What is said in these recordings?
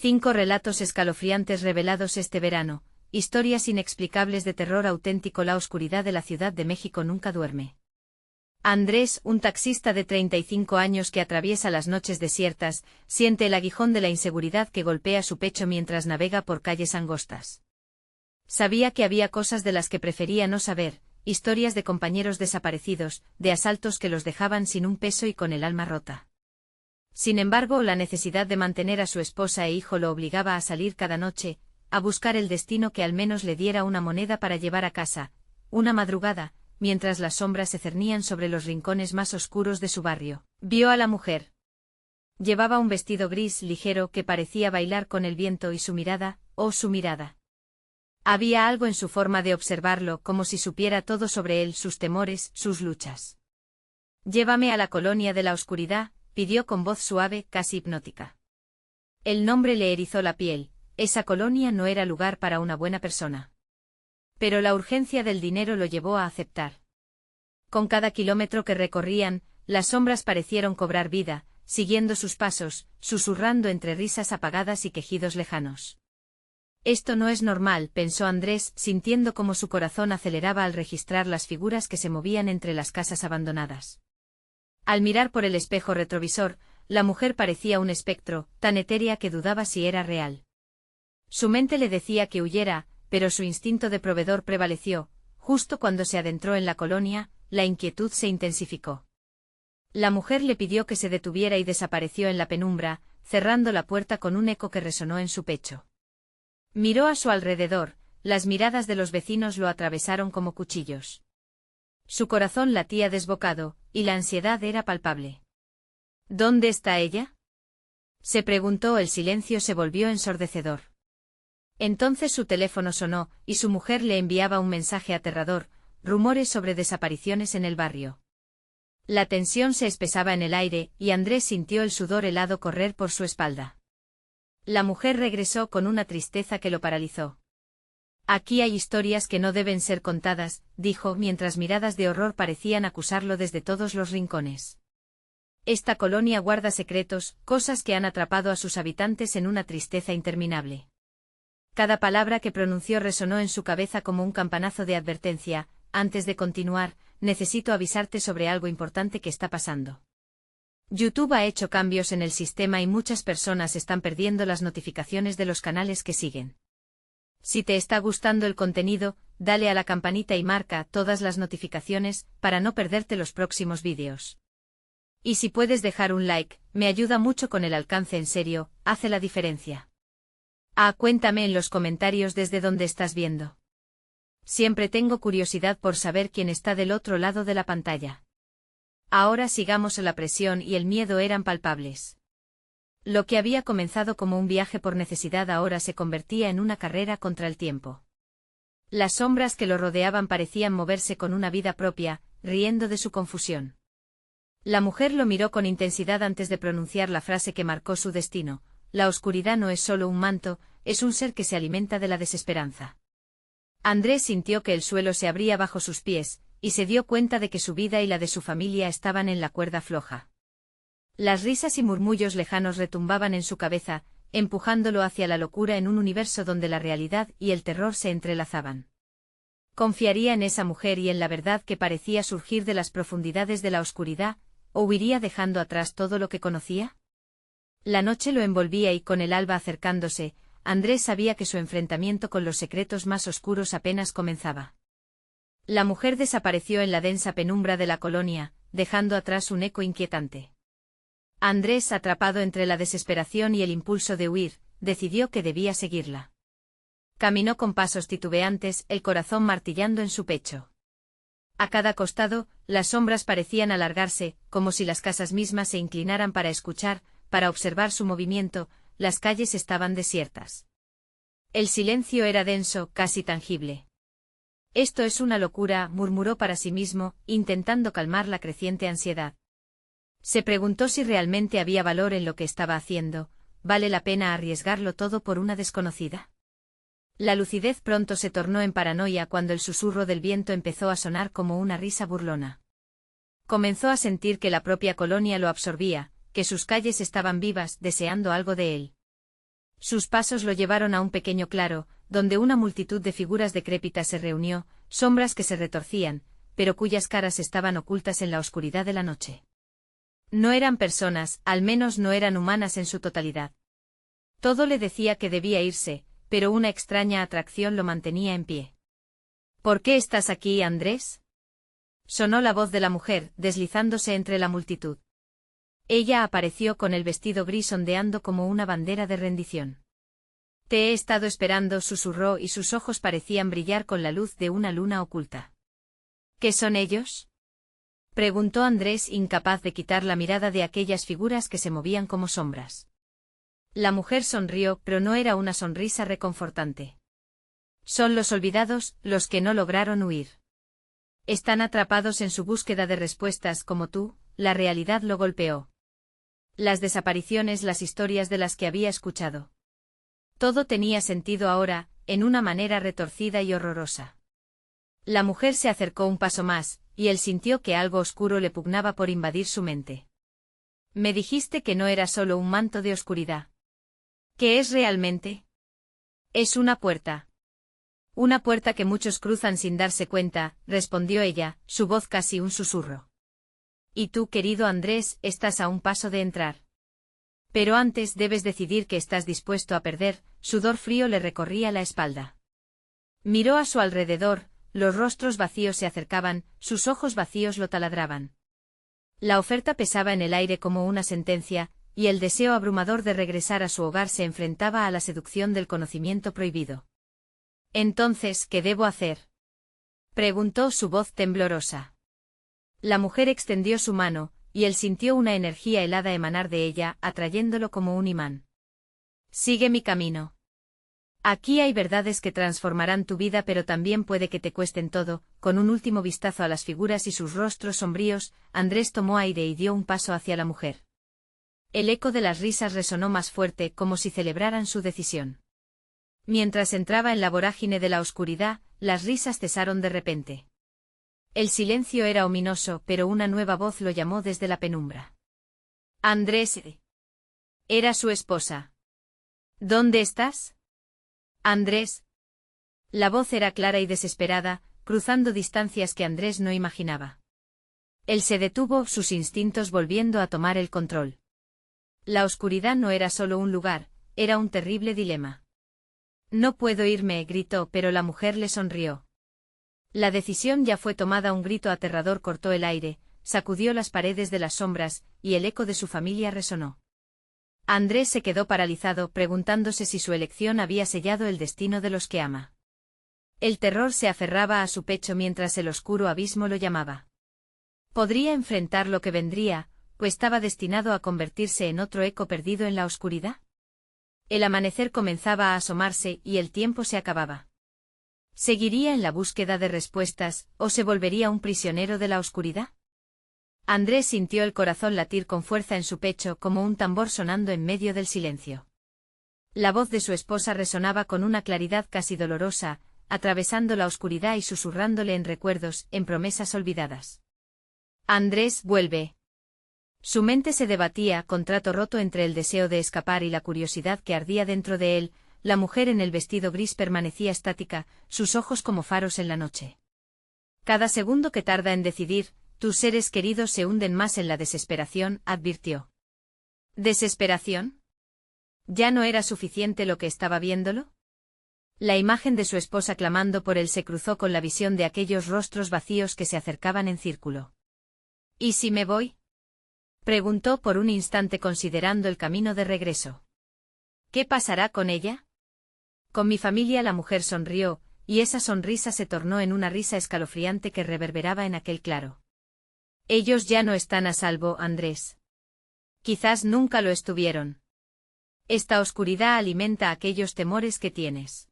5 relatos escalofriantes revelados este verano, historias inexplicables de terror auténtico. La oscuridad de la Ciudad de México nunca duerme. Andrés, un taxista de 35 años que atraviesa las noches desiertas, siente el aguijón de la inseguridad que golpea su pecho mientras navega por calles angostas. Sabía que había cosas de las que prefería no saber, historias de compañeros desaparecidos, de asaltos que los dejaban sin un peso y con el alma rota. Sin embargo, la necesidad de mantener a su esposa e hijo lo obligaba a salir cada noche, a buscar el destino que al menos le diera una moneda para llevar a casa. Una madrugada, mientras las sombras se cernían sobre los rincones más oscuros de su barrio, vio a la mujer. Llevaba un vestido gris ligero que parecía bailar con el viento y su mirada, oh su mirada. Había algo en su forma de observarlo, como si supiera todo sobre él, sus temores, sus luchas. Llévame a la colonia de la oscuridad, pidió con voz suave, casi hipnótica. El nombre le erizó la piel, esa colonia no era lugar para una buena persona. Pero la urgencia del dinero lo llevó a aceptar. Con cada kilómetro que recorrían, las sombras parecieron cobrar vida, siguiendo sus pasos, susurrando entre risas apagadas y quejidos lejanos. Esto no es normal, pensó Andrés, sintiendo cómo su corazón aceleraba al registrar las figuras que se movían entre las casas abandonadas. Al mirar por el espejo retrovisor, la mujer parecía un espectro, tan etérea que dudaba si era real. Su mente le decía que huyera, pero su instinto de proveedor prevaleció. Justo cuando se adentró en la colonia, la inquietud se intensificó. La mujer le pidió que se detuviera y desapareció en la penumbra, cerrando la puerta con un eco que resonó en su pecho. Miró a su alrededor, las miradas de los vecinos lo atravesaron como cuchillos. Su corazón latía desbocado, y la ansiedad era palpable. ¿Dónde está ella?, se preguntó. El silencio se volvió ensordecedor. Entonces su teléfono sonó, y su mujer le enviaba un mensaje aterrador, rumores sobre desapariciones en el barrio. La tensión se espesaba en el aire, y Andrés sintió el sudor helado correr por su espalda. La mujer regresó con una tristeza que lo paralizó. Aquí hay historias que no deben ser contadas, dijo, mientras miradas de horror parecían acusarlo desde todos los rincones. Esta colonia guarda secretos, cosas que han atrapado a sus habitantes en una tristeza interminable. Cada palabra que pronunció resonó en su cabeza como un campanazo de advertencia. Antes de continuar, necesito avisarte sobre algo importante que está pasando. YouTube ha hecho cambios en el sistema y muchas personas están perdiendo las notificaciones de los canales que siguen. Si te está gustando el contenido, dale a la campanita y marca todas las notificaciones para no perderte los próximos vídeos. Y si puedes dejar un like, me ayuda mucho con el alcance, en serio, hace la diferencia. Cuéntame en los comentarios desde dónde estás viendo. Siempre tengo curiosidad por saber quién está del otro lado de la pantalla. Ahora sigamos. La presión y el miedo eran palpables. Lo que había comenzado como un viaje por necesidad ahora se convertía en una carrera contra el tiempo. Las sombras que lo rodeaban parecían moverse con una vida propia, riendo de su confusión. La mujer lo miró con intensidad antes de pronunciar la frase que marcó su destino: la oscuridad no es solo un manto, es un ser que se alimenta de la desesperanza. Andrés sintió que el suelo se abría bajo sus pies, y se dio cuenta de que su vida y la de su familia estaban en la cuerda floja. Las risas y murmullos lejanos retumbaban en su cabeza, empujándolo hacia la locura en un universo donde la realidad y el terror se entrelazaban. ¿Confiaría en esa mujer y en la verdad que parecía surgir de las profundidades de la oscuridad, o huiría dejando atrás todo lo que conocía? La noche lo envolvía y con el alba acercándose, Andrés sabía que su enfrentamiento con los secretos más oscuros apenas comenzaba. La mujer desapareció en la densa penumbra de la colonia, dejando atrás un eco inquietante. Andrés, atrapado entre la desesperación y el impulso de huir, decidió que debía seguirla. Caminó con pasos titubeantes, el corazón martillando en su pecho. A cada costado, las sombras parecían alargarse, como si las casas mismas se inclinaran para escuchar, para observar su movimiento. Las calles estaban desiertas. El silencio era denso, casi tangible. Esto es una locura, murmuró para sí mismo, intentando calmar la creciente ansiedad. Se preguntó si realmente había valor en lo que estaba haciendo. ¿Vale la pena arriesgarlo todo por una desconocida? La lucidez pronto se tornó en paranoia cuando el susurro del viento empezó a sonar como una risa burlona. Comenzó a sentir que la propia colonia lo absorbía, que sus calles estaban vivas, deseando algo de él. Sus pasos lo llevaron a un pequeño claro, donde una multitud de figuras decrépitas se reunió, sombras que se retorcían, pero cuyas caras estaban ocultas en la oscuridad de la noche. No eran personas, al menos no eran humanas en su totalidad. Todo le decía que debía irse, pero una extraña atracción lo mantenía en pie. ¿Por qué estás aquí, Andrés? Sonó la voz de la mujer, deslizándose entre la multitud. Ella apareció con el vestido gris ondeando como una bandera de rendición. Te he estado esperando, susurró y sus ojos parecían brillar con la luz de una luna oculta. ¿Qué son ellos? Preguntó Andrés, incapaz de quitar la mirada de aquellas figuras que se movían como sombras. La mujer sonrió, pero no era una sonrisa reconfortante. Son los olvidados, los que no lograron huir. Están atrapados en su búsqueda de respuestas como tú, la realidad lo golpeó. Las desapariciones, las historias de las que había escuchado. Todo tenía sentido ahora, en una manera retorcida y horrorosa. La mujer se acercó un paso más, y él sintió que algo oscuro le pugnaba por invadir su mente. Me dijiste que no era solo un manto de oscuridad. ¿Qué es realmente? Es una puerta. Una puerta que muchos cruzan sin darse cuenta, respondió ella, su voz casi un susurro. Y tú, querido Andrés, estás a un paso de entrar. Pero antes debes decidir que estás dispuesto a perder, sudor frío le recorría la espalda. Miró a su alrededor, los rostros vacíos se acercaban, sus ojos vacíos lo taladraban. La oferta pesaba en el aire como una sentencia, y el deseo abrumador de regresar a su hogar se enfrentaba a la seducción del conocimiento prohibido. Entonces, ¿qué debo hacer? Preguntó su voz temblorosa. La mujer extendió su mano, y él sintió una energía helada emanar de ella, atrayéndolo como un imán. Sigue mi camino. Aquí hay verdades que transformarán tu vida, pero también puede que te cuesten todo. Con un último vistazo a las figuras y sus rostros sombríos, Andrés tomó aire y dio un paso hacia la mujer. El eco de las risas resonó más fuerte, como si celebraran su decisión. Mientras entraba en la vorágine de la oscuridad, las risas cesaron de repente. El silencio era ominoso, pero una nueva voz lo llamó desde la penumbra. Andrés. Era su esposa. ¿Dónde estás? Andrés. La voz era clara y desesperada, cruzando distancias que Andrés no imaginaba. Él se detuvo, sus instintos volviendo a tomar el control. La oscuridad no era solo un lugar, era un terrible dilema. No puedo irme, gritó, pero la mujer le sonrió. La decisión ya fue tomada. Un grito aterrador cortó el aire, sacudió las paredes de las sombras, y el eco de su familia resonó. Andrés se quedó paralizado, preguntándose si su elección había sellado el destino de los que ama. El terror se aferraba a su pecho mientras el oscuro abismo lo llamaba. ¿Podría enfrentar lo que vendría, o estaba destinado a convertirse en otro eco perdido en la oscuridad? El amanecer comenzaba a asomarse y el tiempo se acababa. ¿Seguiría en la búsqueda de respuestas, o se volvería un prisionero de la oscuridad? Andrés sintió el corazón latir con fuerza en su pecho como un tambor sonando en medio del silencio. La voz de su esposa resonaba con una claridad casi dolorosa, atravesando la oscuridad y susurrándole en recuerdos, en promesas olvidadas. Andrés, vuelve. Su mente se debatía, contrato roto entre el deseo de escapar y la curiosidad que ardía dentro de él. La mujer en el vestido gris permanecía estática, sus ojos como faros en la noche. Cada segundo que tarda en decidir, tus seres queridos se hunden más en la desesperación, advirtió. ¿Desesperación? ¿Ya no era suficiente lo que estaba viéndolo? La imagen de su esposa clamando por él se cruzó con la visión de aquellos rostros vacíos que se acercaban en círculo. ¿Y si me voy? Preguntó por un instante considerando el camino de regreso. ¿Qué pasará con ella? Con mi familia. La mujer sonrió, y esa sonrisa se tornó en una risa escalofriante que reverberaba en aquel claro. Ellos ya no están a salvo, Andrés. Quizás nunca lo estuvieron. Esta oscuridad alimenta aquellos temores que tienes.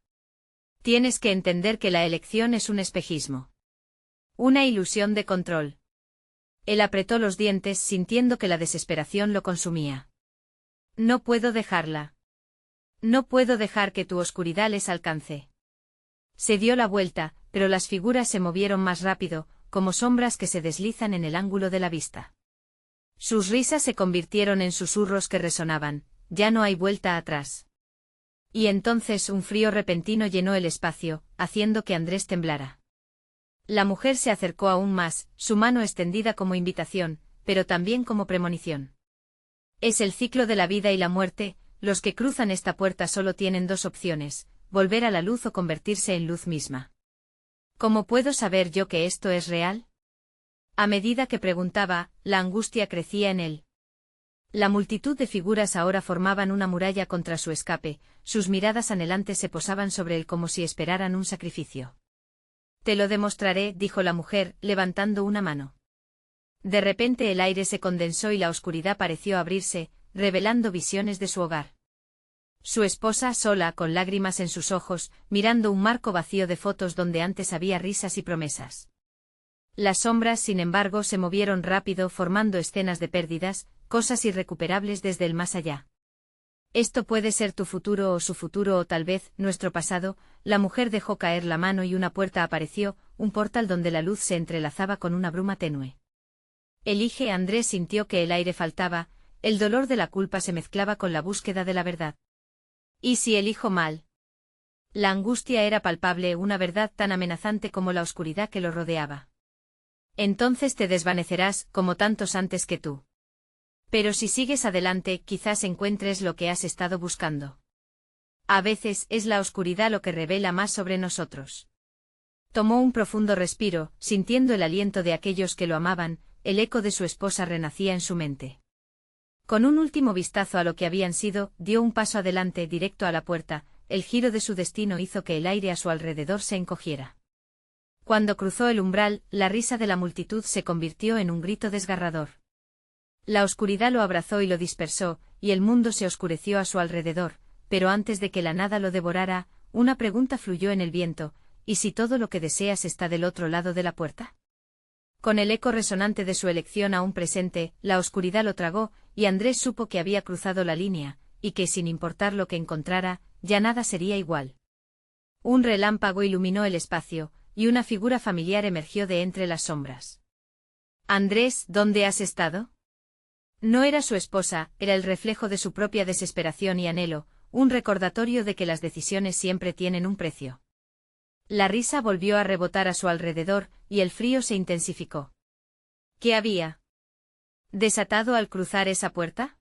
Tienes que entender que la elección es un espejismo. Una ilusión de control. Él apretó los dientes sintiendo que la desesperación lo consumía. No puedo dejarla. No puedo dejar que tu oscuridad les alcance. Se dio la vuelta, pero las figuras se movieron más rápido, como sombras que se deslizan en el ángulo de la vista. Sus risas se convirtieron en susurros que resonaban, ya no hay vuelta atrás. Y entonces un frío repentino llenó el espacio, haciendo que Andrés temblara. La mujer se acercó aún más, su mano extendida como invitación, pero también como premonición. Es el ciclo de la vida y la muerte, los que cruzan esta puerta solo tienen dos opciones, volver a la luz o convertirse en luz misma. ¿Cómo puedo saber yo que esto es real? A medida que preguntaba, la angustia crecía en él. La multitud de figuras ahora formaban una muralla contra su escape, sus miradas anhelantes se posaban sobre él como si esperaran un sacrificio. Te lo demostraré, dijo la mujer, levantando una mano. De repente el aire se condensó y la oscuridad pareció abrirse, revelando visiones de su hogar. Su esposa, sola, con lágrimas en sus ojos, mirando un marco vacío de fotos donde antes había risas y promesas. Las sombras, sin embargo, se movieron rápido formando escenas de pérdidas, cosas irrecuperables desde el más allá. Esto puede ser tu futuro o su futuro o tal vez nuestro pasado. La mujer dejó caer la mano y una puerta apareció, un portal donde la luz se entrelazaba con una bruma tenue. Elige. Andrés sintió que el aire faltaba, el dolor de la culpa se mezclaba con la búsqueda de la verdad. ¿Y si elijo mal? La angustia era palpable, una verdad tan amenazante como la oscuridad que lo rodeaba. Entonces te desvanecerás, como tantos antes que tú. Pero si sigues adelante, quizás encuentres lo que has estado buscando. A veces es la oscuridad lo que revela más sobre nosotros. Tomó un profundo respiro, sintiendo el aliento de aquellos que lo amaban, el eco de su esposa renacía en su mente. Con un último vistazo a lo que habían sido, dio un paso adelante directo a la puerta, el giro de su destino hizo que el aire a su alrededor se encogiera. Cuando cruzó el umbral, la risa de la multitud se convirtió en un grito desgarrador. La oscuridad lo abrazó y lo dispersó, y el mundo se oscureció a su alrededor, pero antes de que la nada lo devorara, una pregunta fluyó en el viento: ¿y si todo lo que deseas está del otro lado de la puerta? Con el eco resonante de su elección aún presente, la oscuridad lo tragó, y Andrés supo que había cruzado la línea, y que sin importar lo que encontrara, ya nada sería igual. Un relámpago iluminó el espacio, y una figura familiar emergió de entre las sombras. Andrés, ¿dónde has estado? No era su esposa, era el reflejo de su propia desesperación y anhelo, un recordatorio de que las decisiones siempre tienen un precio. La risa volvió a rebotar a su alrededor, y el frío se intensificó. ¿Qué había desatado al cruzar esa puerta?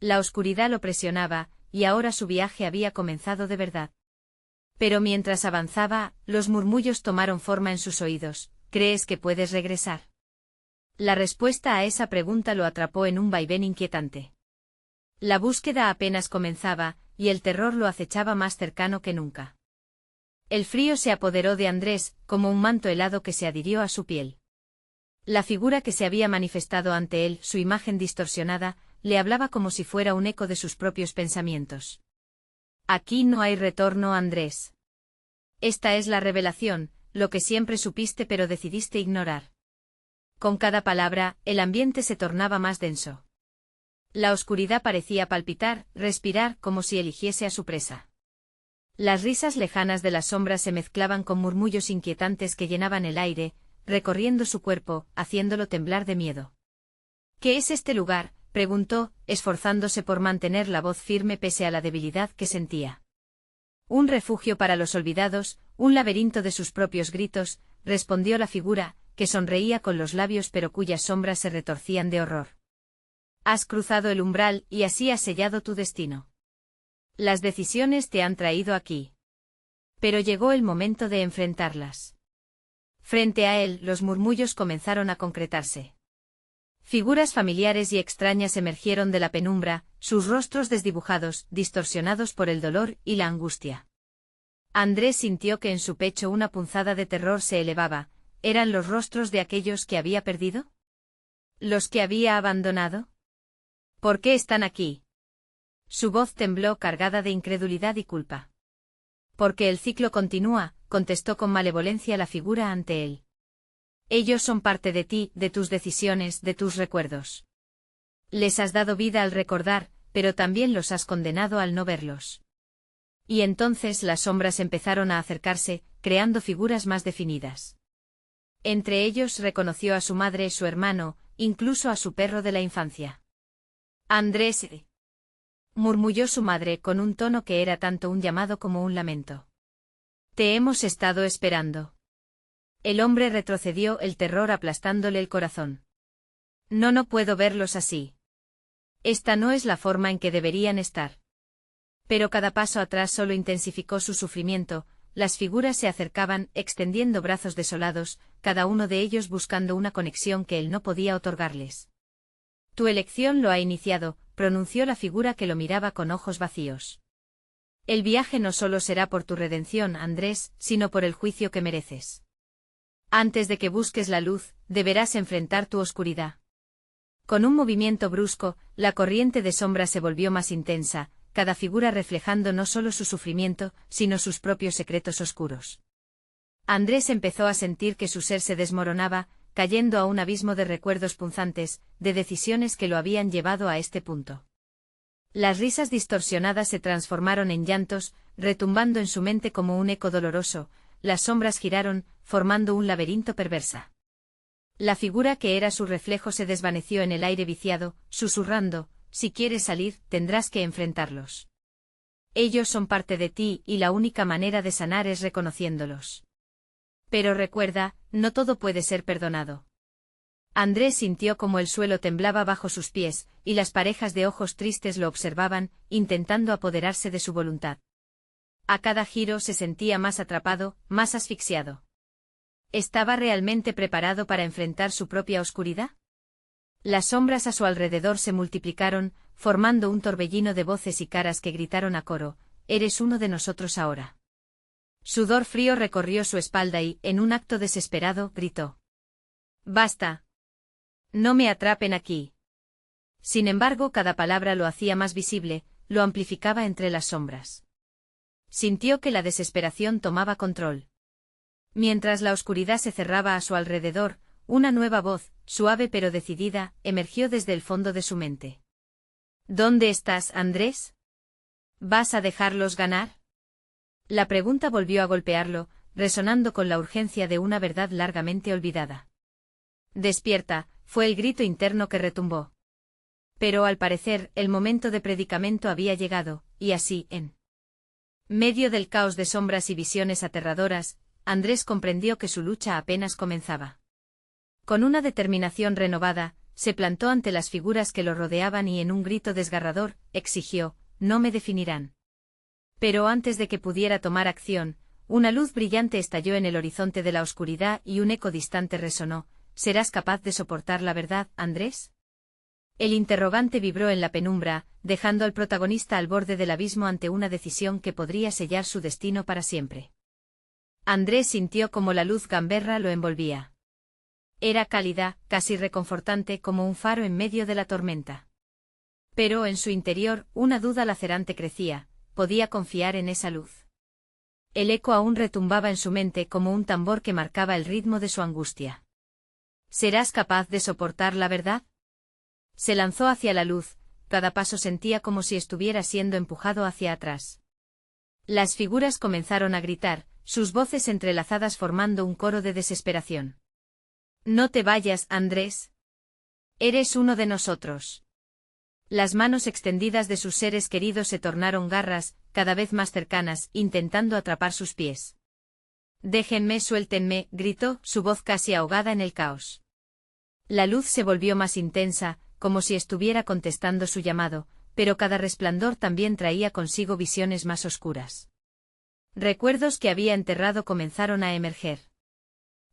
La oscuridad lo presionaba, y ahora su viaje había comenzado de verdad. Pero mientras avanzaba, los murmullos tomaron forma en sus oídos. ¿Crees que puedes regresar? La respuesta a esa pregunta lo atrapó en un vaivén inquietante. La búsqueda apenas comenzaba, y el terror lo acechaba más cercano que nunca. El frío se apoderó de Andrés, como un manto helado que se adhirió a su piel. La figura que se había manifestado ante él, su imagen distorsionada, le hablaba como si fuera un eco de sus propios pensamientos. Aquí no hay retorno, Andrés. Esta es la revelación, lo que siempre supiste pero decidiste ignorar. Con cada palabra, el ambiente se tornaba más denso. La oscuridad parecía palpitar, respirar, como si eligiese a su presa. Las risas lejanas de las sombras se mezclaban con murmullos inquietantes que llenaban el aire, recorriendo su cuerpo, haciéndolo temblar de miedo. ¿Qué es este lugar?, preguntó, esforzándose por mantener la voz firme pese a la debilidad que sentía. Un refugio para los olvidados, un laberinto de sus propios gritos, respondió la figura, que sonreía con los labios pero cuyas sombras se retorcían de horror. Has cruzado el umbral, y así has sellado tu destino. Las decisiones te han traído aquí. Pero llegó el momento de enfrentarlas. Frente a él, los murmullos comenzaron a concretarse. Figuras familiares y extrañas emergieron de la penumbra, sus rostros desdibujados, distorsionados por el dolor y la angustia. Andrés sintió que en su pecho una punzada de terror se elevaba. ¿Eran los rostros de aquellos que había perdido? ¿Los que había abandonado? ¿Por qué están aquí? Su voz tembló cargada de incredulidad y culpa. Porque el ciclo continúa, contestó con malevolencia la figura ante él. Ellos son parte de ti, de tus decisiones, de tus recuerdos. Les has dado vida al recordar, pero también los has condenado al no verlos. Y entonces las sombras empezaron a acercarse, creando figuras más definidas. Entre ellos reconoció a su madre, su hermano, incluso a su perro de la infancia. Andrés. murmulló su madre con un tono que era tanto un llamado como un lamento. Te hemos estado esperando. El hombre retrocedió, el terror aplastándole el corazón. No puedo verlos así. Esta no es la forma en que deberían estar. Pero cada paso atrás solo intensificó su sufrimiento. Las figuras se acercaban, extendiendo brazos desolados, cada uno de ellos buscando una conexión que él no podía otorgarles. Tu elección lo ha iniciado, pronunció la figura que lo miraba con ojos vacíos. El viaje no solo será por tu redención, Andrés, sino por el juicio que mereces. Antes de que busques la luz, deberás enfrentar tu oscuridad. Con un movimiento brusco, la corriente de sombra se volvió más intensa, cada figura reflejando no solo su sufrimiento, sino sus propios secretos oscuros. Andrés empezó a sentir que su ser se desmoronaba, cayendo a un abismo de recuerdos punzantes, de decisiones que lo habían llevado a este punto. Las risas distorsionadas se transformaron en llantos, retumbando en su mente como un eco doloroso. Las sombras giraron, formando un laberinto perversa. La figura que era su reflejo se desvaneció en el aire viciado, susurrando: si quieres salir, tendrás que enfrentarlos. Ellos son parte de ti y la única manera de sanar es reconociéndolos. Pero recuerda, no todo puede ser perdonado. Andrés sintió como el suelo temblaba bajo sus pies, y las parejas de ojos tristes lo observaban, intentando apoderarse de su voluntad. A cada giro se sentía más atrapado, más asfixiado. ¿Estaba realmente preparado para enfrentar su propia oscuridad? Las sombras a su alrededor se multiplicaron, formando un torbellino de voces y caras que gritaron a coro: «Eres uno de nosotros ahora». Sudor frío recorrió su espalda y, en un acto desesperado, gritó: «¡Basta! No me atrapen aquí». Sin embargo, cada palabra lo hacía más visible, lo amplificaba entre las sombras. Sintió que la desesperación tomaba control. Mientras la oscuridad se cerraba a su alrededor, una nueva voz, suave pero decidida, emergió desde el fondo de su mente. ¿Dónde estás, Andrés? ¿Vas a dejarlos ganar? La pregunta volvió a golpearlo, resonando con la urgencia de una verdad largamente olvidada. «Despierta», fue el grito interno que retumbó. Pero al parecer, el momento de predicamento había llegado, y así, en medio del caos de sombras y visiones aterradoras, Andrés comprendió que su lucha apenas comenzaba. Con una determinación renovada, se plantó ante las figuras que lo rodeaban y en un grito desgarrador, exigió: «No me definirán». Pero antes de que pudiera tomar acción, una luz brillante estalló en el horizonte de la oscuridad y un eco distante resonó: «¿Serás capaz de soportar la verdad, Andrés?». El interrogante vibró en la penumbra, dejando al protagonista al borde del abismo ante una decisión que podría sellar su destino para siempre. Andrés sintió como la luz gamberra lo envolvía. Era cálida, casi reconfortante como un faro en medio de la tormenta. Pero en su interior, una duda lacerante crecía: ¿podía confiar en esa luz? El eco aún retumbaba en su mente como un tambor que marcaba el ritmo de su angustia. ¿Serás capaz de soportar la verdad? Se lanzó hacia la luz, cada paso sentía como si estuviera siendo empujado hacia atrás. Las figuras comenzaron a gritar, sus voces entrelazadas formando un coro de desesperación. «No te vayas, Andrés. Eres uno de nosotros». Las manos extendidas de sus seres queridos se tornaron garras, cada vez más cercanas, intentando atrapar sus pies. «Déjenme, suéltenme», gritó, su voz casi ahogada en el caos. La luz se volvió más intensa, como si estuviera contestando su llamado, pero cada resplandor también traía consigo visiones más oscuras. Recuerdos que había enterrado comenzaron a emerger.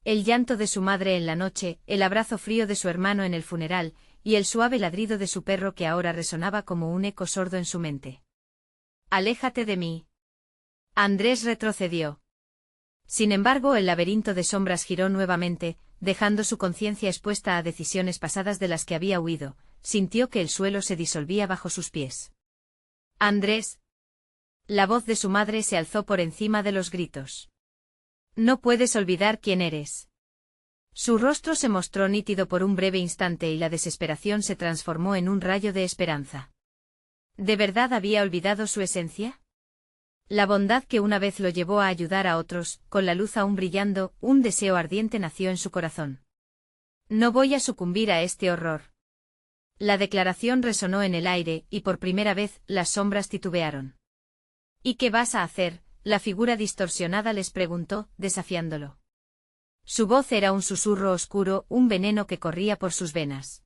El llanto de su madre en la noche, el abrazo frío de su hermano en el funeral, y el suave ladrido de su perro que ahora resonaba como un eco sordo en su mente. «Aléjate de mí». Andrés retrocedió. Sin embargo, el laberinto de sombras giró nuevamente, dejando su conciencia expuesta a decisiones pasadas de las que había huido. Sintió que el suelo se disolvía bajo sus pies. «Andrés». La voz de su madre se alzó por encima de los gritos. «No puedes olvidar quién eres». Su rostro se mostró nítido por un breve instante y la desesperación se transformó en un rayo de esperanza. ¿De verdad había olvidado su esencia? La bondad que una vez lo llevó a ayudar a otros, con la luz aún brillando, un deseo ardiente nació en su corazón. «No voy a sucumbir a este horror». La declaración resonó en el aire, y por primera vez, las sombras titubearon. ¿Y qué vas a hacer? La figura distorsionada les preguntó, desafiándolo. Su voz era un susurro oscuro, un veneno que corría por sus venas.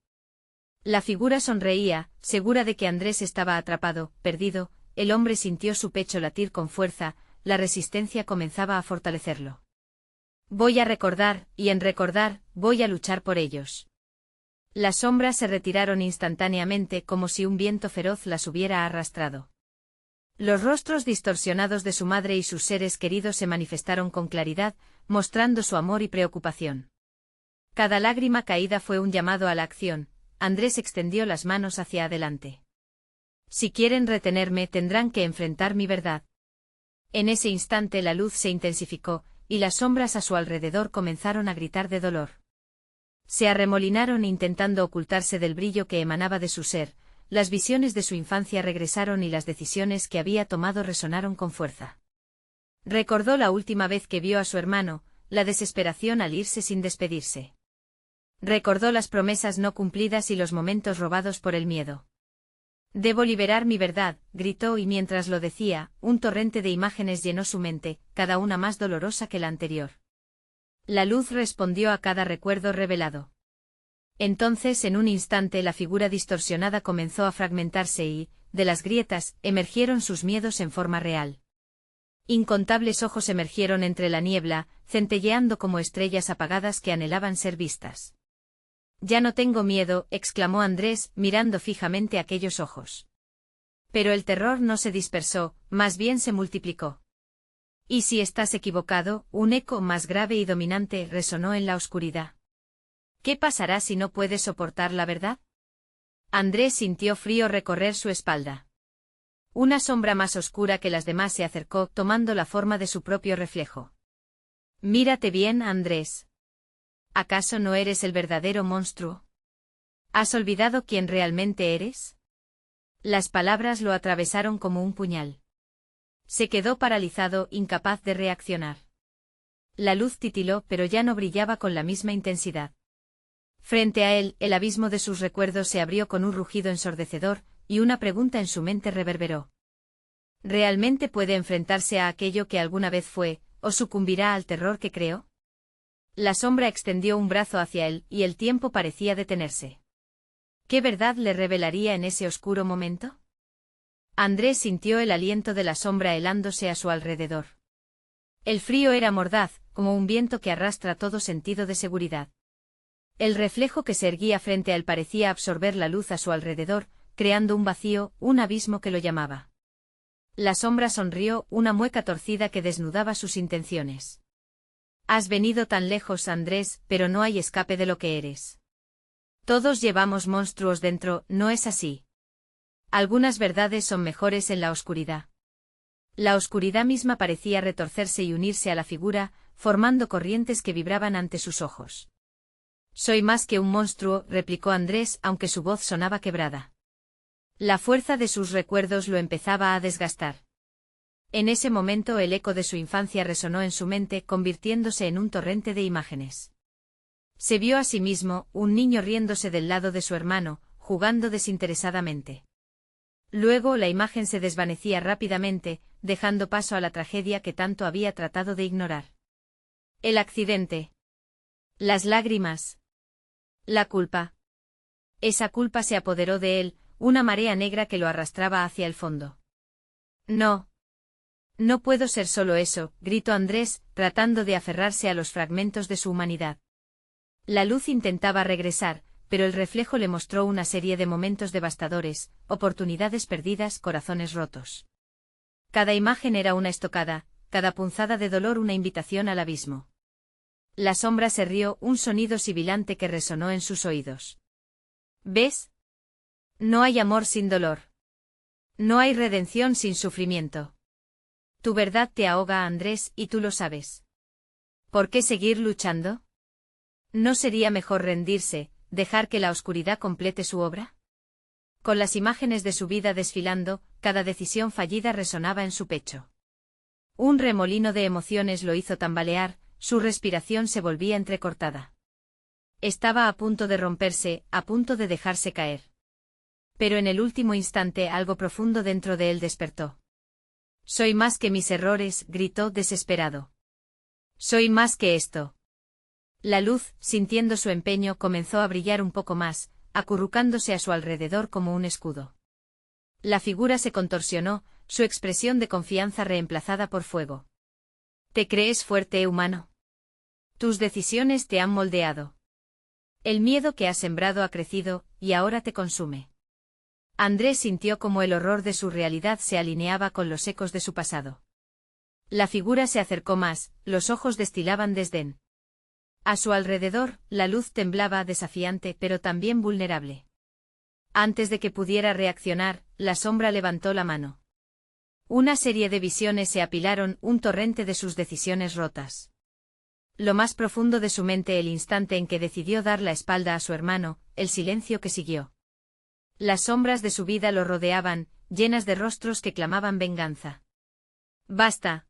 La figura sonreía, segura de que Andrés estaba atrapado, perdido. El hombre sintió su pecho latir con fuerza, la resistencia comenzaba a fortalecerlo. Voy a recordar, y en recordar, voy a luchar por ellos. Las sombras se retiraron instantáneamente como si un viento feroz las hubiera arrastrado. Los rostros distorsionados de su madre y sus seres queridos se manifestaron con claridad, mostrando su amor y preocupación. Cada lágrima caída fue un llamado a la acción. Andrés extendió las manos hacia adelante. Si quieren retenerme, tendrán que enfrentar mi verdad. En ese instante la luz se intensificó, y las sombras a su alrededor comenzaron a gritar de dolor. Se arremolinaron intentando ocultarse del brillo que emanaba de su ser. Las visiones de su infancia regresaron y las decisiones que había tomado resonaron con fuerza. Recordó la última vez que vio a su hermano, la desesperación al irse sin despedirse. Recordó las promesas no cumplidas y los momentos robados por el miedo. Debo liberar mi verdad, gritó, y mientras lo decía, un torrente de imágenes llenó su mente, cada una más dolorosa que la anterior. La luz respondió a cada recuerdo revelado. Entonces, en un instante, la figura distorsionada comenzó a fragmentarse y, de las grietas, emergieron sus miedos en forma real. Incontables ojos emergieron entre la niebla, centelleando como estrellas apagadas que anhelaban ser vistas. Ya no tengo miedo, exclamó Andrés, mirando fijamente aquellos ojos. Pero el terror no se dispersó, más bien se multiplicó. ¿Y si estás equivocado? Un eco más grave y dominante resonó en la oscuridad. ¿Qué pasará si no puedes soportar la verdad? Andrés sintió frío recorrer su espalda. Una sombra más oscura que las demás se acercó, tomando la forma de su propio reflejo. Mírate bien, Andrés. ¿Acaso no eres el verdadero monstruo? ¿Has olvidado quién realmente eres? Las palabras lo atravesaron como un puñal. Se quedó paralizado, incapaz de reaccionar. La luz titiló, pero ya no brillaba con la misma intensidad. Frente a él, el abismo de sus recuerdos se abrió con un rugido ensordecedor, y una pregunta en su mente reverberó. ¿Realmente puede enfrentarse a aquello que alguna vez fue, o sucumbirá al terror que creó? La sombra extendió un brazo hacia él, y el tiempo parecía detenerse. ¿Qué verdad le revelaría en ese oscuro momento? Andrés sintió el aliento de la sombra helándose a su alrededor. El frío era mordaz, como un viento que arrastra todo sentido de seguridad. El reflejo que se erguía frente a él parecía absorber la luz a su alrededor, creando un vacío, un abismo que lo llamaba. La sombra sonrió, una mueca torcida que desnudaba sus intenciones. Has venido tan lejos, Andrés, pero no hay escape de lo que eres. Todos llevamos monstruos dentro, ¿no es así? Algunas verdades son mejores en la oscuridad. La oscuridad misma parecía retorcerse y unirse a la figura, formando corrientes que vibraban ante sus ojos. Soy más que un monstruo, replicó Andrés, aunque su voz sonaba quebrada. La fuerza de sus recuerdos lo empezaba a desgastar. En ese momento el eco de su infancia resonó en su mente, convirtiéndose en un torrente de imágenes. Se vio a sí mismo, un niño riéndose del lado de su hermano, jugando desinteresadamente. Luego la imagen se desvanecía rápidamente, dejando paso a la tragedia que tanto había tratado de ignorar. El accidente. Las lágrimas. La culpa. Esa culpa se apoderó de él, una marea negra que lo arrastraba hacia el fondo. No. No puedo ser solo eso, gritó Andrés, tratando de aferrarse a los fragmentos de su humanidad. La luz intentaba regresar, pero el reflejo le mostró una serie de momentos devastadores, oportunidades perdidas, corazones rotos. Cada imagen era una estocada, cada punzada de dolor una invitación al abismo. La sombra se rió, un sonido sibilante que resonó en sus oídos. ¿Ves? No hay amor sin dolor. No hay redención sin sufrimiento. Tu verdad te ahoga, Andrés, y tú lo sabes. ¿Por qué seguir luchando? ¿No sería mejor rendirse, dejar que la oscuridad complete su obra? Con las imágenes de su vida desfilando, cada decisión fallida resonaba en su pecho. Un remolino de emociones lo hizo tambalear, su respiración se volvía entrecortada. Estaba a punto de romperse, a punto de dejarse caer. Pero en el último instante algo profundo dentro de él despertó. «Soy más que mis errores», gritó desesperado. «Soy más que esto». La luz, sintiendo su empeño, comenzó a brillar un poco más, acurrucándose a su alrededor como un escudo. La figura se contorsionó, su expresión de confianza reemplazada por fuego. «¿Te crees fuerte, humano? Tus decisiones te han moldeado. El miedo que has sembrado ha crecido, y ahora te consume». Andrés sintió como el horror de su realidad se alineaba con los ecos de su pasado. La figura se acercó más, los ojos destilaban desdén. A su alrededor, la luz temblaba desafiante pero también vulnerable. Antes de que pudiera reaccionar, la sombra levantó la mano. Una serie de visiones se apilaron, un torrente de sus decisiones rotas. Lo más profundo de su mente, el instante en que decidió dar la espalda a su hermano, el silencio que siguió. Las sombras de su vida lo rodeaban, llenas de rostros que clamaban venganza. «¡Basta!».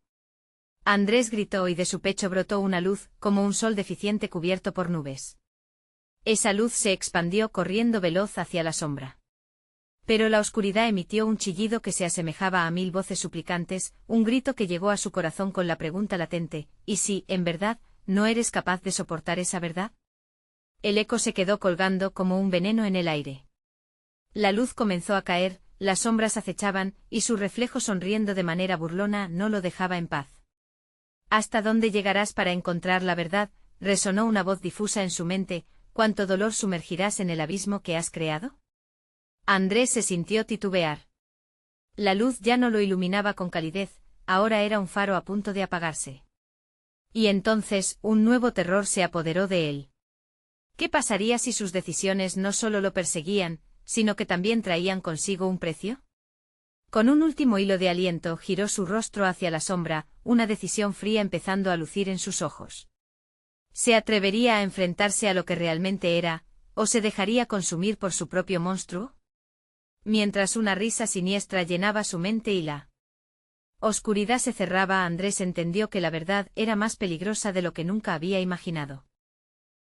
Andrés gritó y de su pecho brotó una luz, como un sol deficiente cubierto por nubes. Esa luz se expandió corriendo veloz hacia la sombra. Pero la oscuridad emitió un chillido que se asemejaba a 1000 voces suplicantes, un grito que llegó a su corazón con la pregunta latente: ¿y si, en verdad, no eres capaz de soportar esa verdad? El eco se quedó colgando como un veneno en el aire. La luz comenzó a caer, las sombras acechaban, y su reflejo sonriendo de manera burlona no lo dejaba en paz. «¿Hasta dónde llegarás para encontrar la verdad?», resonó una voz difusa en su mente. «¿Cuánto dolor sumergirás en el abismo que has creado?». Andrés se sintió titubear. La luz ya no lo iluminaba con calidez, ahora era un faro a punto de apagarse. Y entonces, un nuevo terror se apoderó de él. ¿Qué pasaría si sus decisiones no solo lo perseguían, sino que también traían consigo un precio? Con un último hilo de aliento giró su rostro hacia la sombra, una decisión fría empezando a lucir en sus ojos. ¿Se atrevería a enfrentarse a lo que realmente era, o se dejaría consumir por su propio monstruo? Mientras una risa siniestra llenaba su mente y la oscuridad se cerraba, Andrés entendió que la verdad era más peligrosa de lo que nunca había imaginado.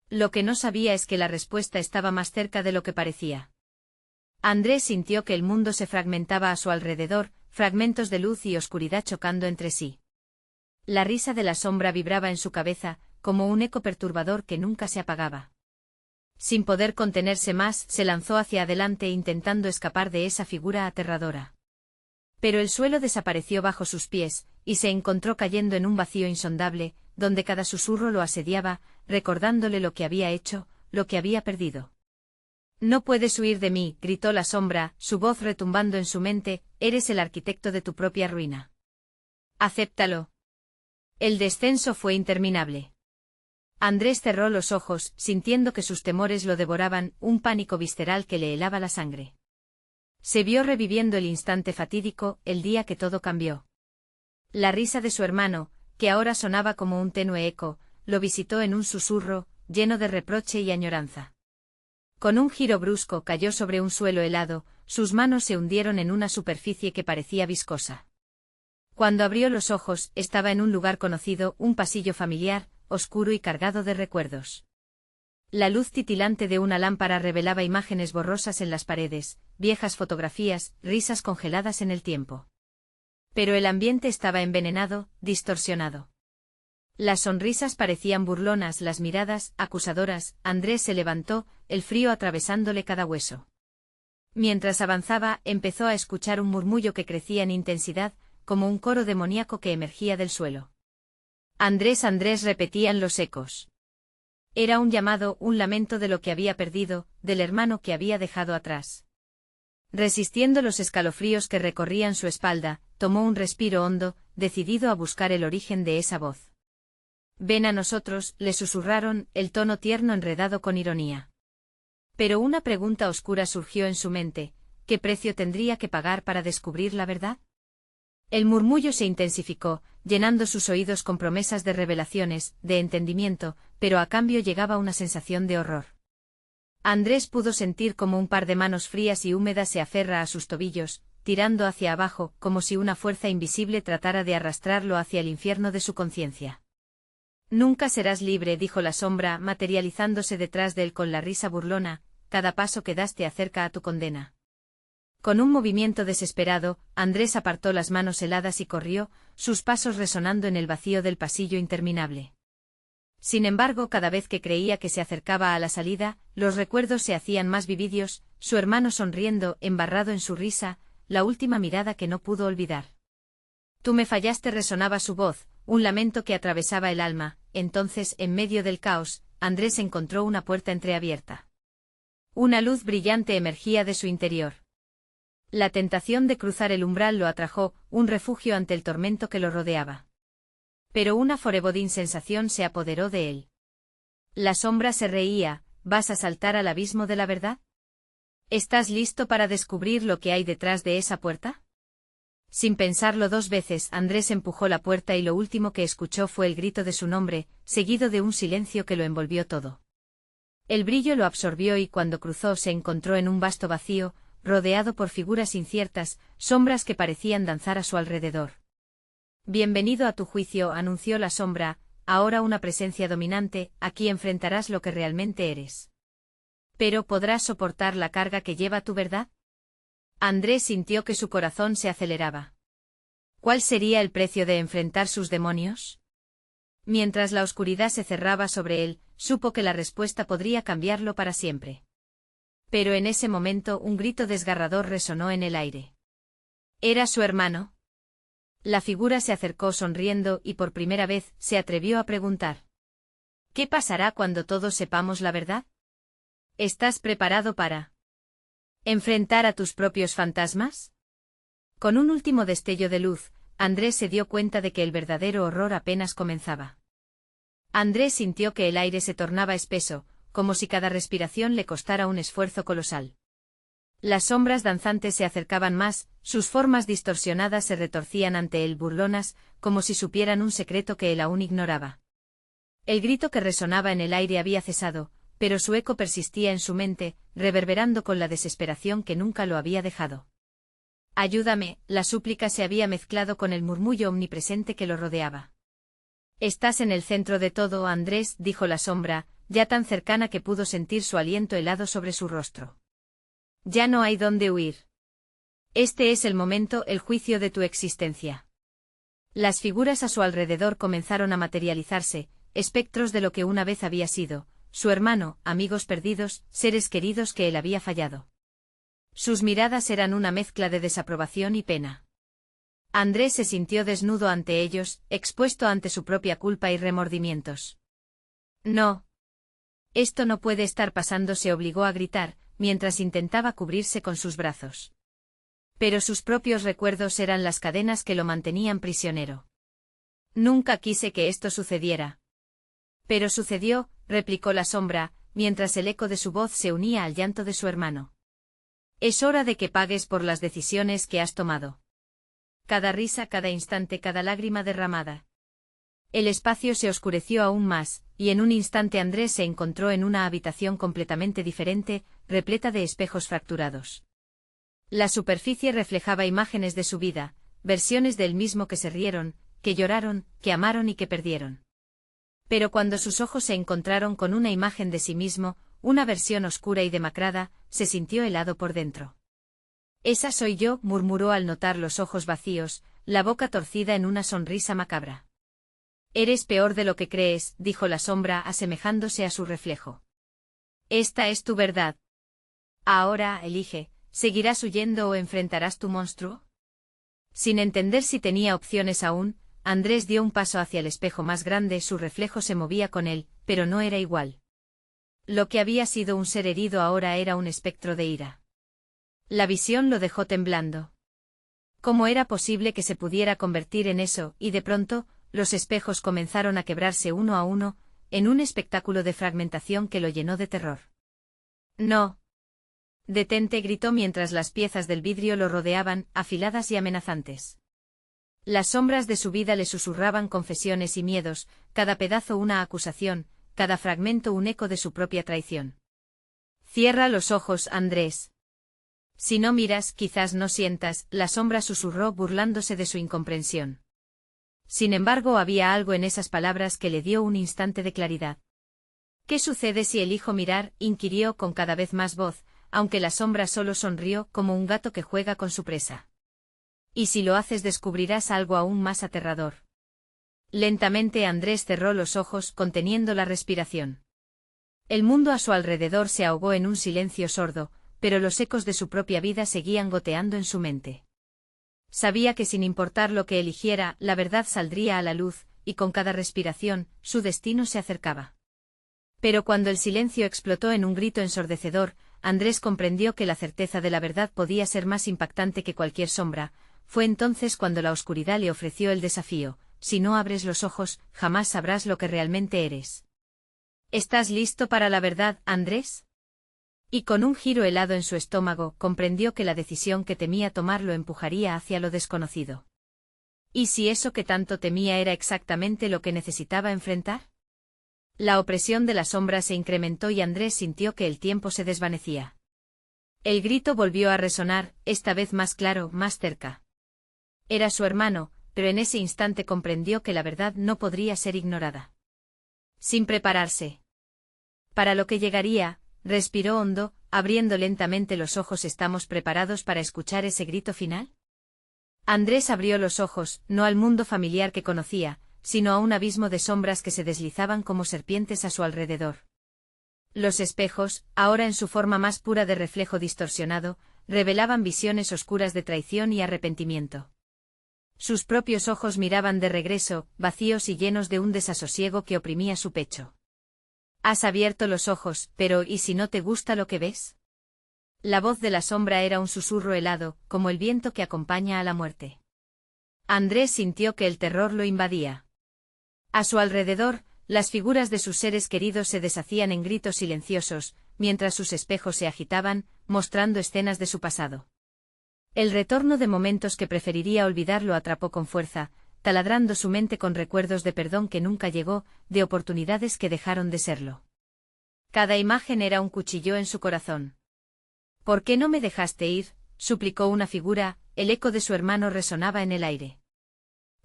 Lo que no sabía es que la respuesta estaba más cerca de lo que parecía. Andrés sintió que el mundo se fragmentaba a su alrededor, fragmentos de luz y oscuridad chocando entre sí. La risa de la sombra vibraba en su cabeza, como un eco perturbador que nunca se apagaba. Sin poder contenerse más, se lanzó hacia adelante intentando escapar de esa figura aterradora. Pero el suelo desapareció bajo sus pies, y se encontró cayendo en un vacío insondable, donde cada susurro lo asediaba, recordándole lo que había hecho, lo que había perdido. «No puedes huir de mí», gritó la sombra, su voz retumbando en su mente. «Eres el arquitecto de tu propia ruina. Acéptalo». El descenso fue interminable. Andrés cerró los ojos, sintiendo que sus temores lo devoraban, un pánico visceral que le helaba la sangre. Se vio reviviendo el instante fatídico, el día que todo cambió. La risa de su hermano, que ahora sonaba como un tenue eco, lo visitó en un susurro, lleno de reproche y añoranza. Con un giro brusco cayó sobre un suelo helado, sus manos se hundieron en una superficie que parecía viscosa. Cuando abrió los ojos, estaba en un lugar conocido, un pasillo familiar, oscuro y cargado de recuerdos. La luz titilante de una lámpara revelaba imágenes borrosas en las paredes, viejas fotografías, risas congeladas en el tiempo. Pero el ambiente estaba envenenado, distorsionado. Las sonrisas parecían burlonas, las miradas, acusadoras. Andrés se levantó, el frío atravesándole cada hueso. Mientras avanzaba, empezó a escuchar un murmullo que crecía en intensidad, como un coro demoníaco que emergía del suelo. «Andrés, Andrés», repetían los ecos. Era un llamado, un lamento de lo que había perdido, del hermano que había dejado atrás. Resistiendo los escalofríos que recorrían su espalda, tomó un respiro hondo, decidido a buscar el origen de esa voz. «Ven a nosotros», le susurraron, el tono tierno enredado con ironía. Pero una pregunta oscura surgió en su mente: ¿qué precio tendría que pagar para descubrir la verdad? El murmullo se intensificó, llenando sus oídos con promesas de revelaciones, de entendimiento, pero a cambio llegaba una sensación de horror. Andrés pudo sentir como un par de manos frías y húmedas se aferra a sus tobillos, tirando hacia abajo, como si una fuerza invisible tratara de arrastrarlo hacia el infierno de su conciencia. «Nunca serás libre», dijo la sombra, materializándose detrás de él con la risa burlona. «Cada paso que das te acerca a tu condena». Con un movimiento desesperado, Andrés apartó las manos heladas y corrió, sus pasos resonando en el vacío del pasillo interminable. Sin embargo, cada vez que creía que se acercaba a la salida, los recuerdos se hacían más vividos, su hermano sonriendo, embarrado en su risa, la última mirada que no pudo olvidar. Tú me fallaste, resonaba su voz, un lamento que atravesaba el alma. Entonces, en medio del caos, Andrés encontró una puerta entreabierta. Una luz brillante emergía de su interior. La tentación de cruzar el umbral lo atrajo, un refugio ante el tormento que lo rodeaba. Pero una forebodín sensación se apoderó de él. La sombra se reía. ¿Vas a saltar al abismo de la verdad? ¿Estás listo para descubrir lo que hay detrás de esa puerta? Sin pensarlo dos veces, Andrés empujó la puerta y lo último que escuchó fue el grito de su nombre, seguido de un silencio que lo envolvió todo. El brillo lo absorbió y cuando cruzó se encontró en un vasto vacío, rodeado por figuras inciertas, sombras que parecían danzar a su alrededor. Bienvenido a tu juicio, anunció la sombra, ahora una presencia dominante, aquí enfrentarás lo que realmente eres. ¿Pero podrás soportar la carga que lleva tu verdad? Andrés sintió que su corazón se aceleraba. ¿Cuál sería el precio de enfrentar sus demonios? Mientras la oscuridad se cerraba sobre él, supo que la respuesta podría cambiarlo para siempre. Pero en ese momento un grito desgarrador resonó en el aire. ¿Era su hermano? La figura se acercó sonriendo y por primera vez se atrevió a preguntar. ¿Qué pasará cuando todos sepamos la verdad? ¿Estás preparado para enfrentar a tus propios fantasmas? Con un último destello de luz, Andrés se dio cuenta de que el verdadero horror apenas comenzaba. Andrés sintió que el aire se tornaba espeso, como si cada respiración le costara un esfuerzo colosal. Las sombras danzantes se acercaban más, sus formas distorsionadas se retorcían ante él burlonas, como si supieran un secreto que él aún ignoraba. El grito que resonaba en el aire había cesado, pero su eco persistía en su mente, reverberando con la desesperación que nunca lo había dejado. Ayúdame, la súplica se había mezclado con el murmullo omnipresente que lo rodeaba. Estás en el centro de todo, Andrés, dijo la sombra, ya tan cercana que pudo sentir su aliento helado sobre su rostro. Ya no hay dónde huir. Este es el momento, el juicio de tu existencia. Las figuras a su alrededor comenzaron a materializarse, espectros de lo que una vez había sido, su hermano, amigos perdidos, seres queridos que él había fallado. Sus miradas eran una mezcla de desaprobación y pena. Andrés se sintió desnudo ante ellos, expuesto ante su propia culpa y remordimientos. No. Esto no puede estar pasando, se obligó a gritar, mientras intentaba cubrirse con sus brazos. Pero sus propios recuerdos eran las cadenas que lo mantenían prisionero. Nunca quise que esto sucediera. Pero sucedió, replicó la sombra, mientras el eco de su voz se unía al llanto de su hermano. Es hora de que pagues por las decisiones que has tomado. Cada risa, cada instante, cada lágrima derramada. El espacio se oscureció aún más, y en un instante Andrés se encontró en una habitación completamente diferente, repleta de espejos fracturados. La superficie reflejaba imágenes de su vida, versiones de él mismo que se rieron, que lloraron, que amaron y que perdieron. Pero cuando sus ojos se encontraron con una imagen de sí mismo, una versión oscura y demacrada, se sintió helado por dentro. Esa soy yo, murmuró al notar los ojos vacíos, la boca torcida en una sonrisa macabra. Eres peor de lo que crees, dijo la sombra asemejándose a su reflejo. Esta es tu verdad. Ahora, elige, ¿seguirás huyendo o enfrentarás tu monstruo? Sin entender si tenía opciones aún, Andrés dio un paso hacia el espejo más grande, su reflejo se movía con él, pero no era igual. Lo que había sido un ser herido ahora era un espectro de ira. La visión lo dejó temblando. ¿Cómo era posible que se pudiera convertir en eso? Y de pronto, los espejos comenzaron a quebrarse uno a uno, en un espectáculo de fragmentación que lo llenó de terror. No. Detente, gritó mientras las piezas del vidrio lo rodeaban, afiladas y amenazantes. Las sombras de su vida le susurraban confesiones y miedos, cada pedazo una acusación, cada fragmento un eco de su propia traición. Cierra los ojos, Andrés. Si no miras, quizás no sientas, la sombra susurró burlándose de su incomprensión. Sin embargo, había algo en esas palabras que le dio un instante de claridad. ¿Qué sucede si elijo mirar?, inquirió con cada vez más voz, aunque la sombra solo sonrió como un gato que juega con su presa. Y si lo haces descubrirás algo aún más aterrador. Lentamente Andrés cerró los ojos conteniendo la respiración. El mundo a su alrededor se ahogó en un silencio sordo, pero los ecos de su propia vida seguían goteando en su mente. Sabía que sin importar lo que eligiera, la verdad saldría a la luz, y con cada respiración, su destino se acercaba. Pero cuando el silencio explotó en un grito ensordecedor, Andrés comprendió que la certeza de la verdad podía ser más impactante que cualquier sombra. Fue entonces cuando la oscuridad le ofreció el desafío: si no abres los ojos, jamás sabrás lo que realmente eres. ¿Estás listo para la verdad, Andrés? Y con un giro helado en su estómago, comprendió que la decisión que temía tomar lo empujaría hacia lo desconocido. ¿Y si eso que tanto temía era exactamente lo que necesitaba enfrentar? La opresión de la sombra se incrementó y Andrés sintió que el tiempo se desvanecía. El grito volvió a resonar, esta vez más claro, más cerca. Era su hermano, pero en ese instante comprendió que la verdad no podría ser ignorada. Sin prepararse para lo que llegaría, respiró hondo, abriendo lentamente los ojos. ¿Estamos preparados para escuchar ese grito final? Andrés abrió los ojos, no al mundo familiar que conocía, sino a un abismo de sombras que se deslizaban como serpientes a su alrededor. Los espejos, ahora en su forma más pura de reflejo distorsionado, revelaban visiones oscuras de traición y arrepentimiento. Sus propios ojos miraban de regreso, vacíos y llenos de un desasosiego que oprimía su pecho. Has abierto los ojos, pero ¿y si no te gusta lo que ves? La voz de la sombra era un susurro helado, como el viento que acompaña a la muerte. Andrés sintió que el terror lo invadía. A su alrededor, las figuras de sus seres queridos se deshacían en gritos silenciosos, mientras sus espejos se agitaban, mostrando escenas de su pasado. El retorno de momentos que preferiría olvidar lo atrapó con fuerza, taladrando su mente con recuerdos de perdón que nunca llegó, de oportunidades que dejaron de serlo. Cada imagen era un cuchillo en su corazón. ¿Por qué no me dejaste ir?, suplicó una figura, el eco de su hermano resonaba en el aire.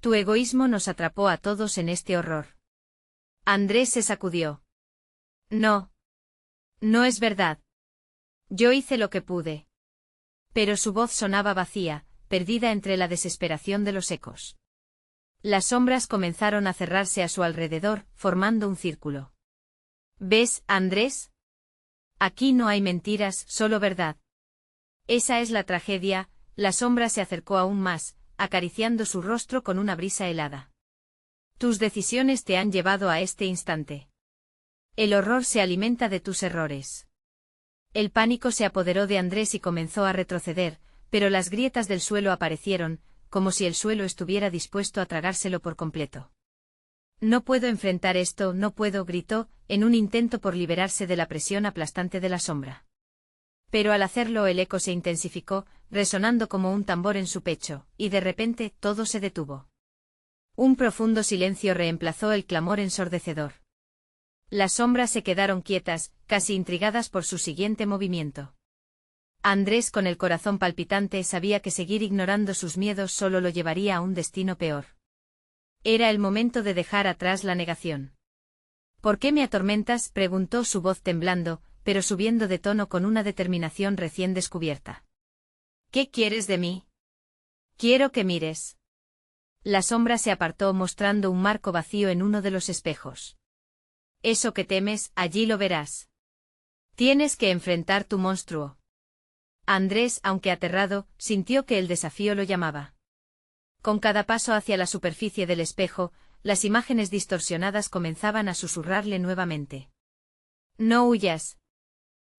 Tu egoísmo nos atrapó a todos en este horror. Andrés se sacudió. No. No es verdad. Yo hice lo que pude. Pero su voz sonaba vacía, perdida entre la desesperación de los ecos. Las sombras comenzaron a cerrarse a su alrededor, formando un círculo. ¿Ves, Andrés? Aquí no hay mentiras, solo verdad. Esa es la tragedia. La sombra se acercó aún más, acariciando su rostro con una brisa helada. Tus decisiones te han llevado a este instante. El horror se alimenta de tus errores. El pánico se apoderó de Andrés y comenzó a retroceder, pero las grietas del suelo aparecieron, como si el suelo estuviera dispuesto a tragárselo por completo. No puedo enfrentar esto, no puedo, gritó, en un intento por liberarse de la presión aplastante de la sombra. Pero al hacerlo el eco se intensificó, resonando como un tambor en su pecho, y de repente todo se detuvo. Un profundo silencio reemplazó el clamor ensordecedor. Las sombras se quedaron quietas, casi intrigadas por su siguiente movimiento. Andrés, con el corazón palpitante, sabía que seguir ignorando sus miedos solo lo llevaría a un destino peor. Era el momento de dejar atrás la negación. ¿Por qué me atormentas?, preguntó su voz temblando, pero subiendo de tono con una determinación recién descubierta. ¿Qué quieres de mí? Quiero que mires. La sombra se apartó mostrando un marco vacío en uno de los espejos. Eso que temes, allí lo verás. Tienes que enfrentar tu monstruo. Andrés, aunque aterrado, sintió que el desafío lo llamaba. Con cada paso hacia la superficie del espejo, las imágenes distorsionadas comenzaban a susurrarle nuevamente. No huyas.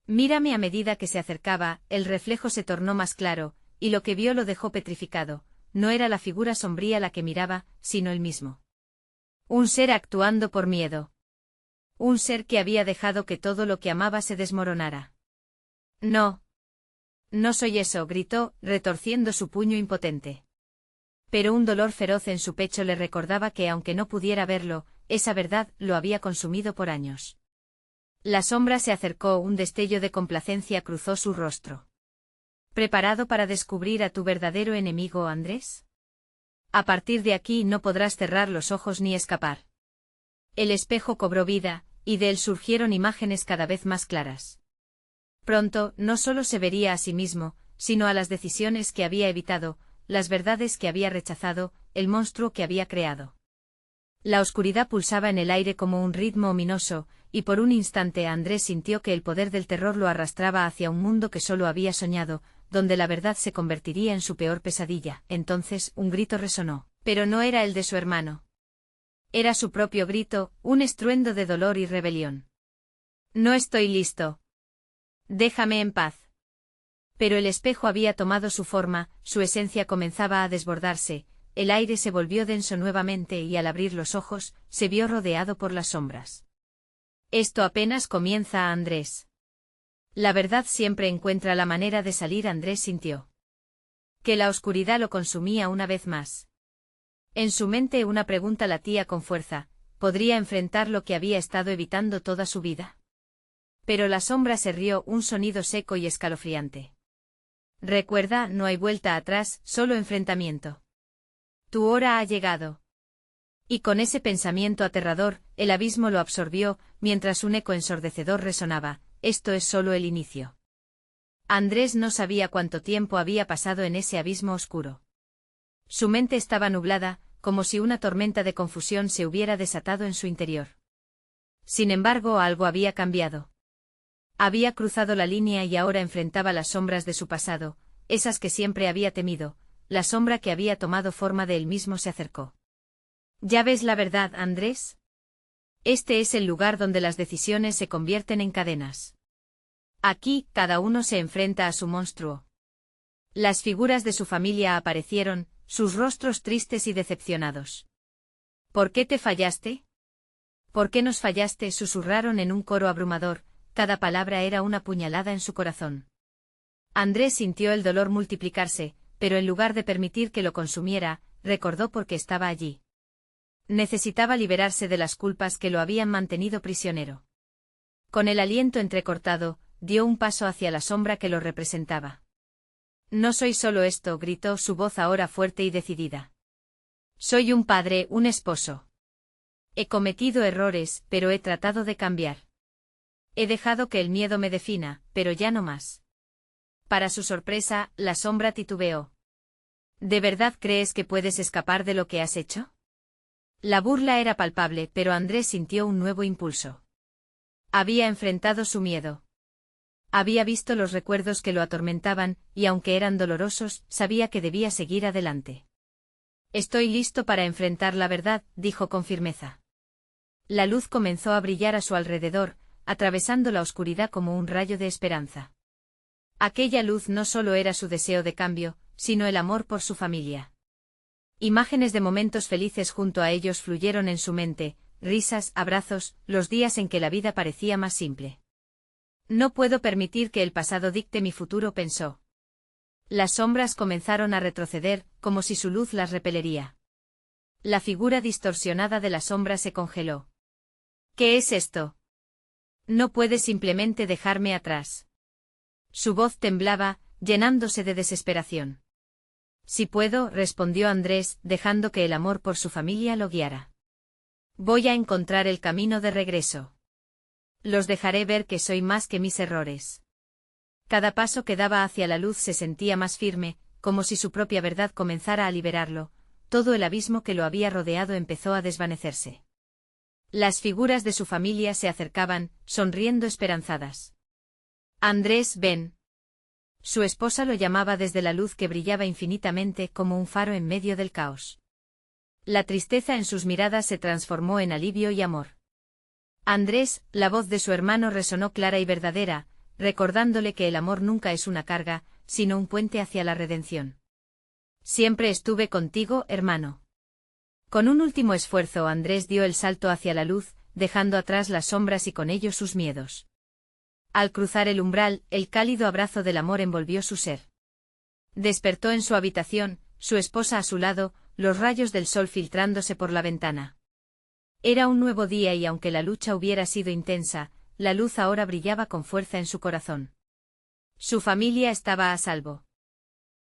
Mírame. A medida que se acercaba, el reflejo se tornó más claro, y lo que vio lo dejó petrificado. No era la figura sombría la que miraba, sino él mismo. Un ser actuando por miedo. Un ser que había dejado que todo lo que amaba se desmoronara. No. No soy eso, gritó, retorciendo su puño impotente. Pero un dolor feroz en su pecho le recordaba que aunque no pudiera verlo, esa verdad lo había consumido por años. La sombra se acercó, un destello de complacencia cruzó su rostro. ¿Preparado para descubrir a tu verdadero enemigo, Andrés? A partir de aquí no podrás cerrar los ojos ni escapar. El espejo cobró vida, y de él surgieron imágenes cada vez más claras. Pronto, no solo se vería a sí mismo, sino a las decisiones que había evitado, las verdades que había rechazado, el monstruo que había creado. La oscuridad pulsaba en el aire como un ritmo ominoso, y por un instante Andrés sintió que el poder del terror lo arrastraba hacia un mundo que solo había soñado, donde la verdad se convertiría en su peor pesadilla. Entonces, un grito resonó, pero no era el de su hermano. Era su propio grito, un estruendo de dolor y rebelión. No estoy listo. Déjame en paz. Pero el espejo había tomado su forma, su esencia comenzaba a desbordarse, el aire se volvió denso nuevamente y al abrir los ojos, se vio rodeado por las sombras. Esto apenas comienza, Andrés. La verdad siempre encuentra la manera de salir. Andrés sintió que la oscuridad lo consumía una vez más. En su mente una pregunta latía con fuerza, ¿podría enfrentar lo que había estado evitando toda su vida? Pero la sombra se rió, un sonido seco y escalofriante. Recuerda, no hay vuelta atrás, solo enfrentamiento. Tu hora ha llegado. Y con ese pensamiento aterrador, el abismo lo absorbió, mientras un eco ensordecedor resonaba, esto es solo el inicio. Andrés no sabía cuánto tiempo había pasado en ese abismo oscuro. Su mente estaba nublada, como si una tormenta de confusión se hubiera desatado en su interior. Sin embargo, algo había cambiado. Había cruzado la línea y ahora enfrentaba las sombras de su pasado, esas que siempre había temido, la sombra que había tomado forma de él mismo se acercó. ¿Ya ves la verdad, Andrés? Este es el lugar donde las decisiones se convierten en cadenas. Aquí, cada uno se enfrenta a su monstruo. Las figuras de su familia aparecieron, sus rostros tristes y decepcionados. ¿Por qué te fallaste? ¿Por qué nos fallaste? Susurraron en un coro abrumador, cada palabra era una puñalada en su corazón. Andrés sintió el dolor multiplicarse, pero en lugar de permitir que lo consumiera, recordó por qué estaba allí. Necesitaba liberarse de las culpas que lo habían mantenido prisionero. Con el aliento entrecortado, dio un paso hacia la sombra que lo representaba. No soy solo esto, gritó su voz ahora fuerte y decidida. Soy un padre, un esposo. He cometido errores, pero he tratado de cambiar. He dejado que el miedo me defina, pero ya no más. Para su sorpresa, la sombra titubeó. ¿De verdad crees que puedes escapar de lo que has hecho? La burla era palpable, pero Andrés sintió un nuevo impulso. Había enfrentado su miedo. Había visto los recuerdos que lo atormentaban, y aunque eran dolorosos, sabía que debía seguir adelante. Estoy listo para enfrentar la verdad, dijo con firmeza. La luz comenzó a brillar a su alrededor, atravesando la oscuridad como un rayo de esperanza. Aquella luz no solo era su deseo de cambio, sino el amor por su familia. Imágenes de momentos felices junto a ellos fluyeron en su mente, risas, abrazos, los días en que la vida parecía más simple. No puedo permitir que el pasado dicte mi futuro, pensó. Las sombras comenzaron a retroceder, como si su luz las repelería. La figura distorsionada de la sombra se congeló. ¿Qué es esto? No puedes simplemente dejarme atrás. Su voz temblaba, llenándose de desesperación. Sí puedo, respondió Andrés, dejando que el amor por su familia lo guiara. Voy a encontrar el camino de regreso. Los dejaré ver que soy más que mis errores. Cada paso que daba hacia la luz se sentía más firme, como si su propia verdad comenzara a liberarlo, todo el abismo que lo había rodeado empezó a desvanecerse. Las figuras de su familia se acercaban, sonriendo esperanzadas. Andrés, ven. Su esposa lo llamaba desde la luz que brillaba infinitamente como un faro en medio del caos. La tristeza en sus miradas se transformó en alivio y amor. Andrés, la voz de su hermano resonó clara y verdadera, recordándole que el amor nunca es una carga, sino un puente hacia la redención. Siempre estuve contigo, hermano. Con un último esfuerzo Andrés dio el salto hacia la luz, dejando atrás las sombras y con ello sus miedos. Al cruzar el umbral, el cálido abrazo del amor envolvió su ser. Despertó en su habitación, su esposa a su lado, los rayos del sol filtrándose por la ventana. Era un nuevo día y aunque la lucha hubiera sido intensa, la luz ahora brillaba con fuerza en su corazón. Su familia estaba a salvo.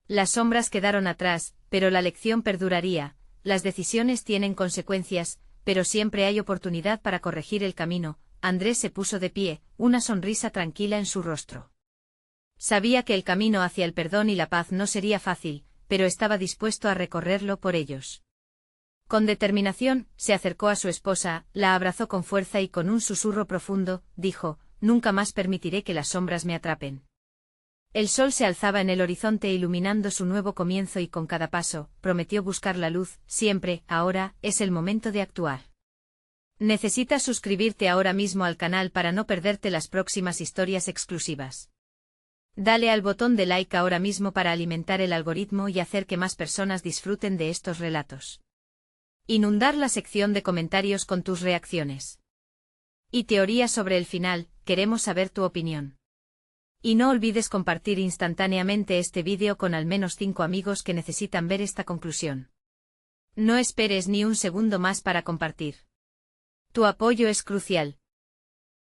Las sombras quedaron atrás, pero la lección perduraría. Las decisiones tienen consecuencias, pero siempre hay oportunidad para corregir el camino. Andrés se puso de pie, una sonrisa tranquila en su rostro. Sabía que el camino hacia el perdón y la paz no sería fácil, pero estaba dispuesto a recorrerlo por ellos. Con determinación, se acercó a su esposa, la abrazó con fuerza y con un susurro profundo, dijo: «Nunca más permitiré que las sombras me atrapen». El sol se alzaba en el horizonte iluminando su nuevo comienzo y con cada paso, prometió buscar la luz, siempre. Ahora, es el momento de actuar. Necesitas suscribirte ahora mismo al canal para no perderte las próximas historias exclusivas. Dale al botón de like ahora mismo para alimentar el algoritmo y hacer que más personas disfruten de estos relatos. Inundar la sección de comentarios con tus reacciones y teorías sobre el final, queremos saber tu opinión. Y no olvides compartir instantáneamente este vídeo con al menos 5 amigos que necesitan ver esta conclusión. No esperes ni un segundo más para compartir. Tu apoyo es crucial.